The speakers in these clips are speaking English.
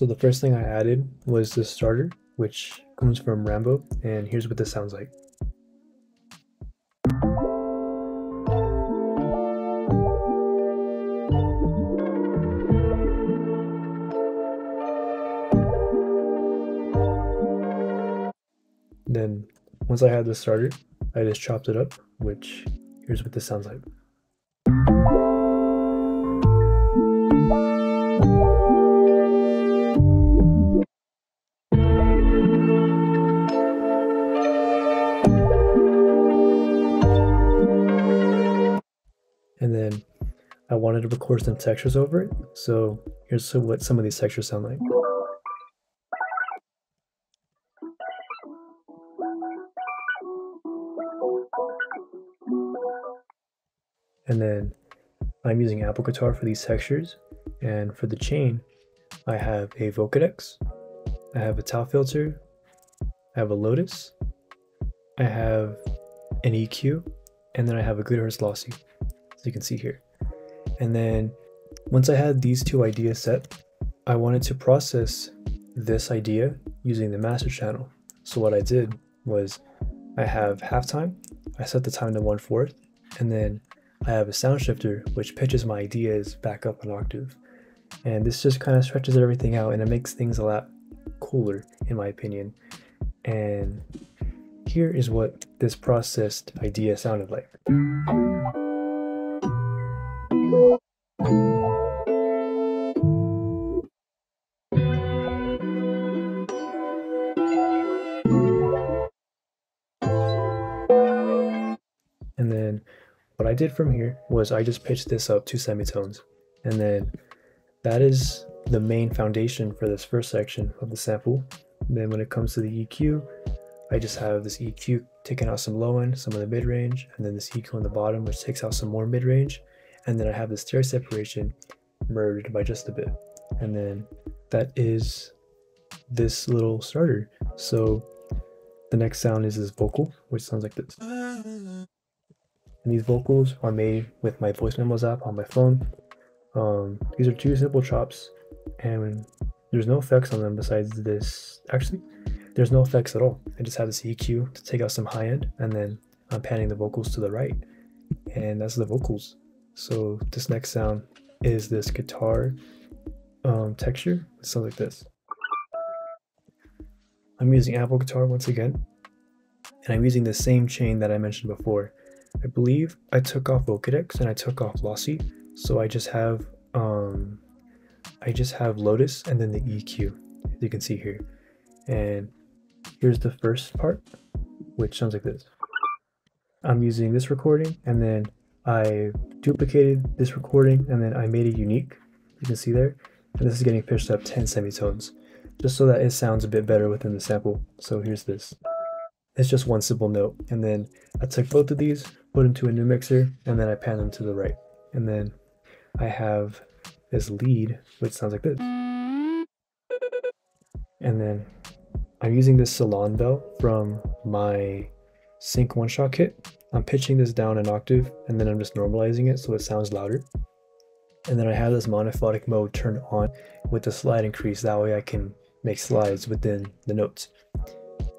So the first thing I added was the starter, which comes from Rambo, and here's what this sounds like. Then once I had the starter, I just chopped it up, which here's what this sounds like. And then I wanted to record some textures over it, so here's what some of these textures sound like. And then I'm using Apple Guitar for these textures, and for the chain, I have a Vocodex, I have a tau filter, I have a Lotus, I have an EQ, and then I have a Goodhurst Lossy, as you can see here. And then once I had these two ideas set, I wanted to process this idea using the master channel. So what I did was I have halftime, I set the time to 1/4, and then I have a sound shifter which pitches my ideas back up an octave. And this just kind of stretches everything out and it makes things a lot cooler in my opinion. And here is what this processed idea sounded like. And then what I did from here was I just pitched this up 2 semitones. And then that is the main foundation for this first section of the sample. And then when it comes to the EQ, I just have this EQ taking out some low end, some of the mid range, and then this EQ on the bottom, which takes out some more mid range. And then I have the stereo separation merged by just a bit. And then that is this little starter. So the next sound is this vocal, which sounds like this. And these vocals are made with my voice memos app on my phone. These are 2 simple chops, and there's no effects on them besides this. Actually, there's no effects at all. I just have this EQ to take out some high end, and then I'm panning the vocals to the right, and that's the vocals. So this next sound is this guitar texture. It sounds like this. I'm using Apple Guitar once again, and I'm using the same chain that I mentioned before. I believe I took off Vocodex and I took off Lossy, so I just have Lotus and then the EQ, as you can see here. And here's the first part, which sounds like this. I'm using this recording, and then I duplicated this recording, and then I made it unique, you can see there. And this is getting pitched up 10 semitones, just so that it sounds a bit better within the sample. So here's this. It's just one simple note, and then I took both of these, put them to a new mixer, and then I pan them to the right. And then I have this lead, which sounds like this. And then I'm using this Salon bell from my Sync one-shot kit. I'm pitching this down an octave, and then I'm just normalizing it so it sounds louder. And then I have this monophonic mode turned on with the slide increase, that way I can make slides within the notes.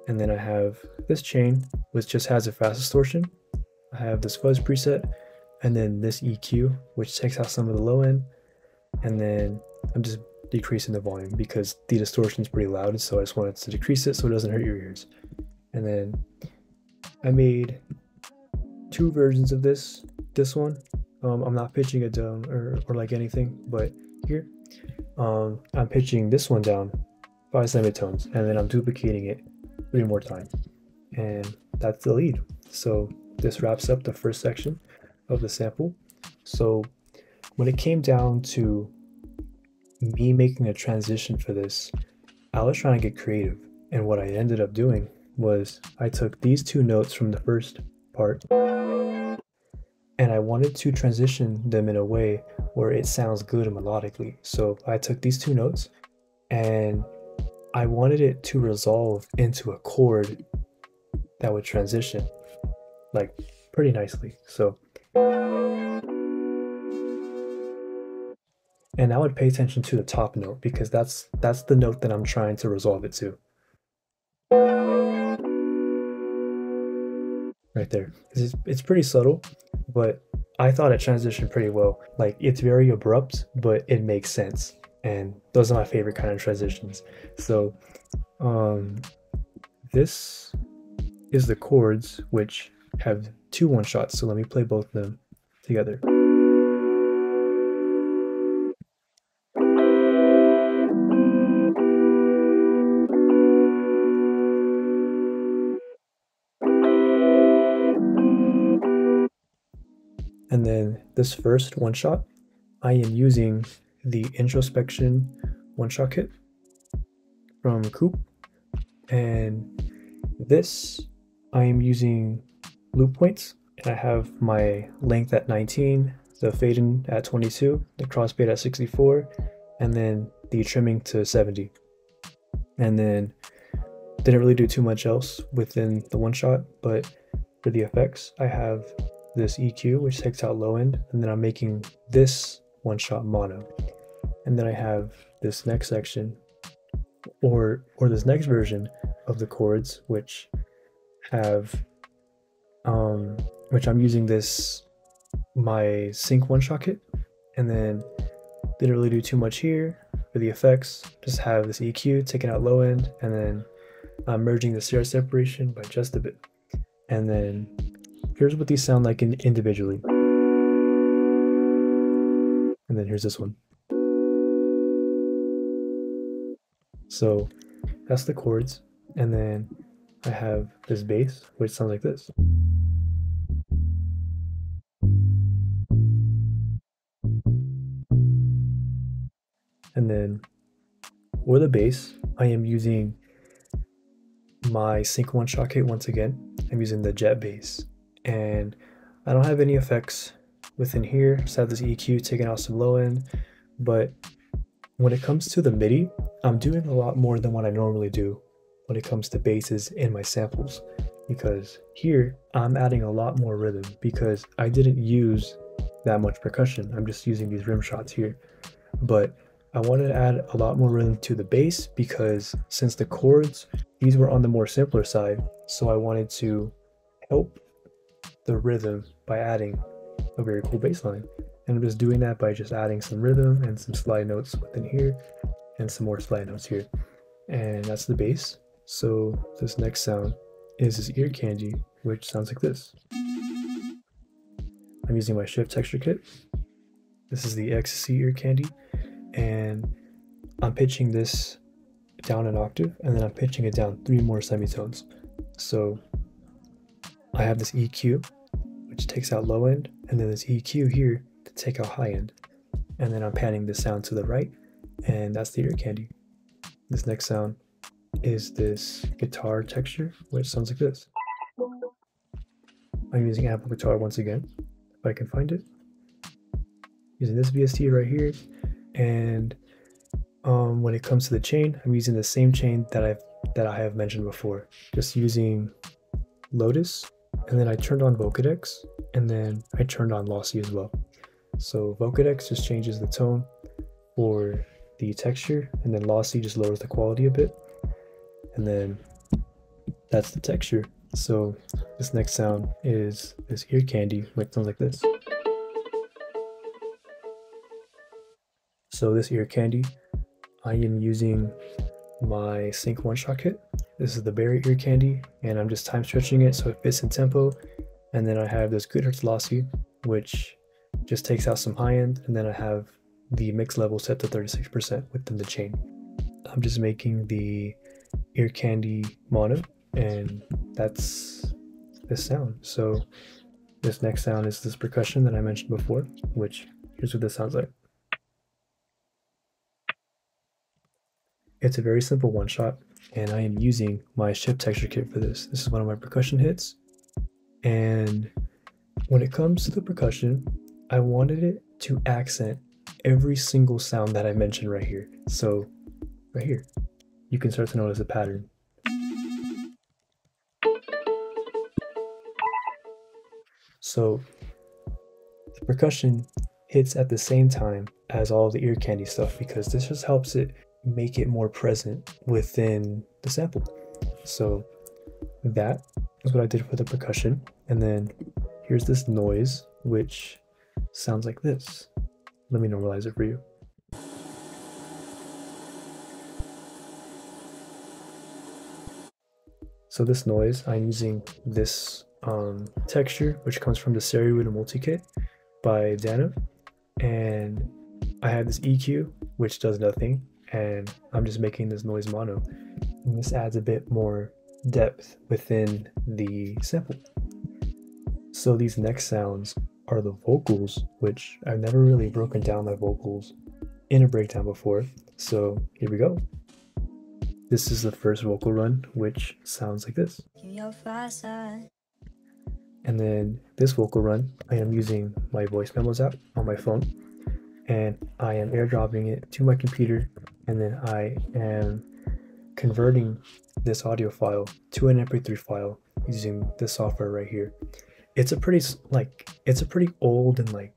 And then I have this chain, which just has a fast distortion. I have this fuzz preset, and then this EQ, which takes out some of the low end. And then I'm just decreasing the volume because the distortion is pretty loud, so I just wanted to decrease it so it doesn't hurt your ears. And then I made 2 versions of this. This one, I'm not pitching it down or like anything, but here, I'm pitching this one down 5 semitones, and then I'm duplicating it 3 more times. And that's the lead. So this wraps up the first section of the sample. So when it came down to me making a transition for this, I was trying to get creative. And what I ended up doing was I took these 2 notes from the first part, and I wanted to transition them in a way where it sounds good melodically. So I took these 2 notes and I wanted it to resolve into a chord that would transition like pretty nicely. So And I would pay attention to the top note because that's the note that I'm trying to resolve it to. Right there. It's pretty subtle, but I thought it transitioned pretty well. Like it's very abrupt, but it makes sense. And those are my favorite kind of transitions. So this is the chords, which have two one shots. So let me play both of them together. And then this first one shot, I am using the introspection one shot kit from Coop. And this, I am using loop points, and I have my length at 19, the fade in at 22, the crossfade at 64, and then the trimming to 70. And then didn't really do too much else within the one shot, but for the effects, I have this EQ, which takes out low end, and then I'm making this one shot mono. And then I have this next section, or this next version of the chords, which have which I'm using this my sync one shot kit, and then didn't really do too much here for the effects. Just have this EQ taking out low end, and then I'm merging the stereo separation by just a bit. And then here's what these sound like individually. And then here's this one. So that's the chords. And then I have this bass, which sounds like this. And then for the bass, I am using my sync one shot kit once again. I'm using the jet bass, and I don't have any effects within here. Just have this EQ taking out some low end, but when it comes to the MIDI, I'm doing a lot more than what I normally do when it comes to basses in my samples, because here I'm adding a lot more rhythm because I didn't use that much percussion. I'm just using these rim shots here, but I wanted to add a lot more rhythm to the bass because since the chords, these were on the more simpler side, so I wanted to help the rhythm by adding a very cool bass line. And I'm just doing that by just adding some rhythm and some slide notes within here and some more slide notes here. And that's the bass. So this next sound is this ear candy, which sounds like this. I'm using my shift texture kit. This is the ecstasy ear candy, and I'm pitching this down an octave, and then I'm pitching it down 3 more semitones. So I have this EQ, which takes out low end, and then this EQ here to take out high end. And then I'm panning this sound to the right, and that's the ear candy. This next sound is this guitar texture, which sounds like this. I'm using ample guitar once again, if I can find it. Using this VST right here, and when it comes to the chain, I'm using the same chain that I have mentioned before, just using Lotus, and then I turned on Vocodex, and then I turned on Lossy as well. So Vocodex just changes the tone for the texture, and then Lossy just lowers the quality a bit, and then that's the texture. So this next sound is this ear candy, which sounds like this. So this ear candy, I am using my sync one shot kit. This is the berry ear candy, and I'm just time stretching it so it fits in tempo. And then I have this Goodhertz Lossy, which just takes out some high end, and then I have the mix level set to 36% within the chain. I'm just making the ear candy mono, and that's this sound. So this next sound is this percussion that I mentioned before, which here's what this sounds like. It's a very simple one shot, and I am using my shift texture kit for this. This is one of my percussion hits, and when it comes to the percussion, I wanted it to accent every single sound that I mentioned right here. So right here, you can start to notice a pattern. So the percussion hits at the same time as all the ear candy stuff, because this just helps it make it more present within the sample. So that is what I did for the percussion. And then here's this noise, which sounds like this. Let me normalize it for you. So this noise, I'm using this texture, which comes from the ceridwen multi-kit by Dana. And I have this EQ, which does nothing. And I'm just making this noise mono. And this adds a bit more depth within the sample. So these next sounds are the vocals, which I've never really broken down my vocals in a breakdown before. So here we go. This is the first vocal run, which sounds like this. And then this vocal run, I am using my voice memos app on my phone, and I am airdropping it to my computer, and then I am converting this audio file to an MP3 file using this software right here. It's a pretty old and like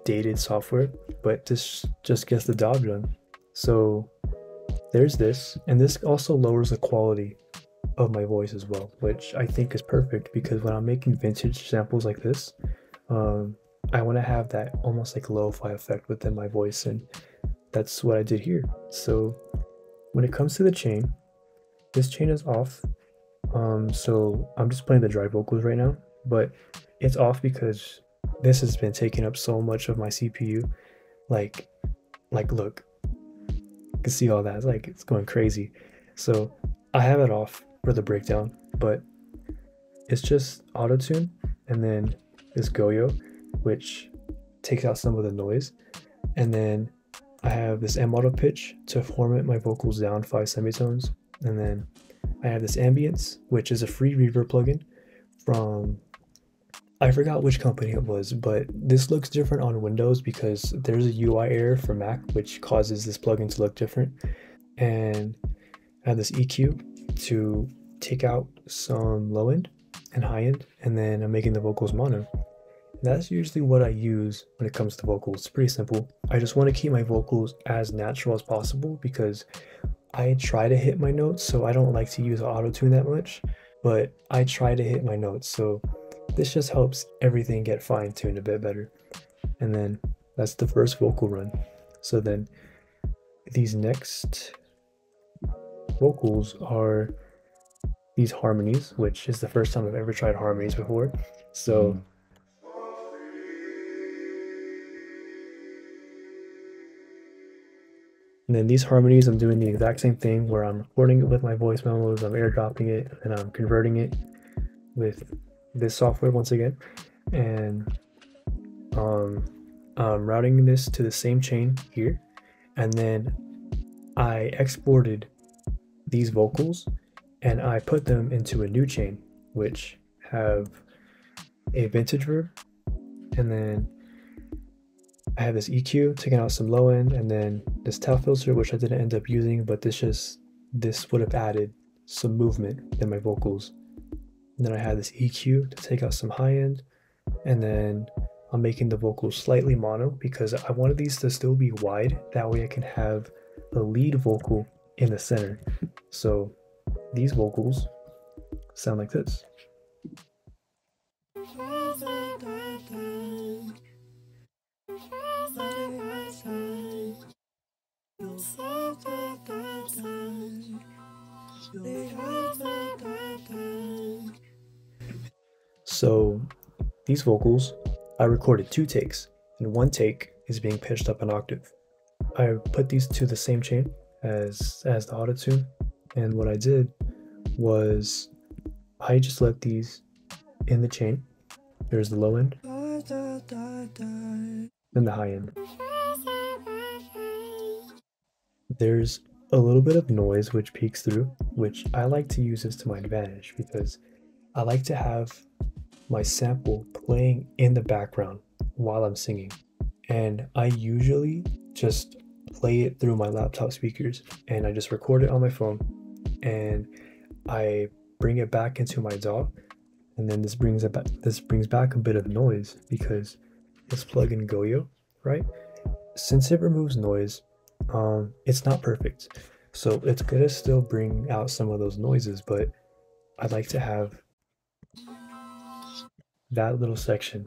dated software, but this just gets the job done. So there's this, and this also lowers the quality of my voice as well, which I think is perfect, because when I'm making vintage samples like this, I want to have that almost like lo-fi effect within my voice, and that's what I did here. So when it comes to the chain, this chain is off. So I'm just playing the dry vocals right now, but it's off because this has been taking up so much of my CPU. Like look, you can see all that. It's going crazy. So I have it off for the breakdown, but it's just auto tune, and then this Goyo, which takes out some of the noise, and then I have this M auto pitch to format my vocals down 5 semitones, and then I have this ambience, which is a free reverb plugin from, I forgot which company it was, but this looks different on Windows because there's a UI error for Mac which causes this plugin to look different. And I have this EQ to take out some low end and high end, and then I'm making the vocals mono. That's usually what I use when it comes to vocals. It's pretty simple. I just want to keep my vocals as natural as possible because I try to hit my notes, so I don't like to use auto-tune that much, but I try to hit my notes, so this just helps everything get fine-tuned a bit better. And then that's the first vocal run. So then these next vocals are these harmonies, which is the first time I've ever tried harmonies before. So and then these harmonies, I'm doing the exact same thing where I'm recording it with my voice memos, I'm airdropping it, and I'm converting it with this software once again. And I'm routing this to the same chain here. And then I exported these vocals and I put them into a new chain, which have a vintage verb. And then I have this EQ, taking out some low end, and then this tail filter, which I didn't end up using, but this would have added some movement in my vocals. And then I have this EQ to take out some high end, and then I'm making the vocals slightly mono because I wanted these to still be wide. That way I can have a lead vocal in the center. So these vocals sound like this. So these vocals, I recorded 2 takes, and 1 take is being pitched up an octave. I put these to the same chain as the auto-tune, and what I did was I just left these in the chain. There's the low end, then the high end. There's a little bit of noise which peeks through, which I like to use this to my advantage because I like to have my sample playing in the background while I'm singing. And I usually just play it through my laptop speakers, and I just record it on my phone, and I bring it back into my DAW, and then this brings back a bit of noise because it's plug-in Goyo, right? since it removes noise, it's not perfect. So it's gonna still bring out some of those noises, but I'd like to have that little section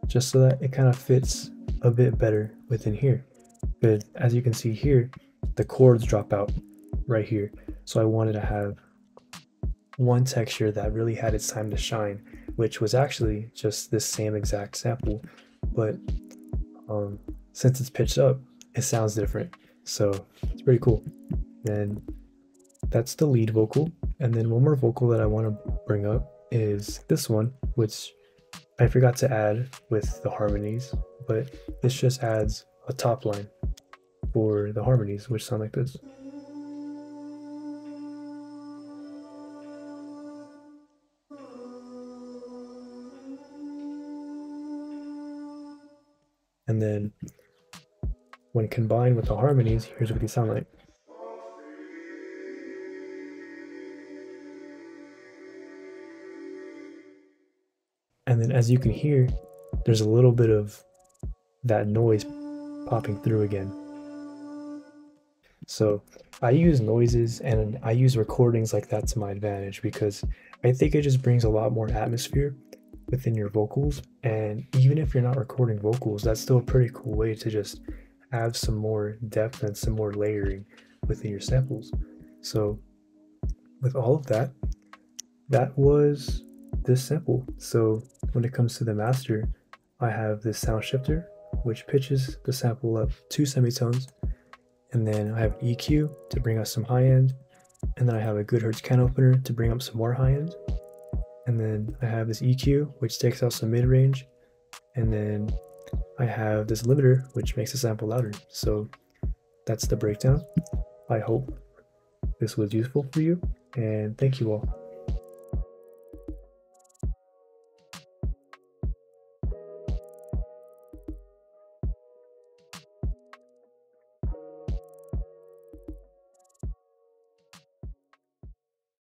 just so that it kind of fits a bit better within here. But as you can see here, the chords drop out right here. So I wanted to have one texture that really had its time to shine, which was actually just this same exact sample, but since it's pitched up, it sounds different. So it's pretty cool. And that's the lead vocal. And then one more vocal that I want to bring up is this one, which I forgot to add with the harmonies, but this just adds a top line for the harmonies, which sound like this. And then when combined with the harmonies, here's what they sound like. And then as you can hear, there's a little bit of that noise popping through again. So I use noises and I use recordings like that to my advantage because I think it just brings a lot more atmosphere within your vocals. And even if you're not recording vocals, that's still a pretty cool way to just have some more depth and some more layering within your samples. So with all of that, that was this sample. So when it comes to the master, I have this sound shifter, which pitches the sample up 2 semitones. And then I have an EQ to bring us some high end. And then I have a good Hertz can opener to bring up some more high end. And then I have this EQ, which takes out some mid range. And then I have this limiter, which makes the sample louder. So that's the breakdown. I hope this was useful for you, and thank you all.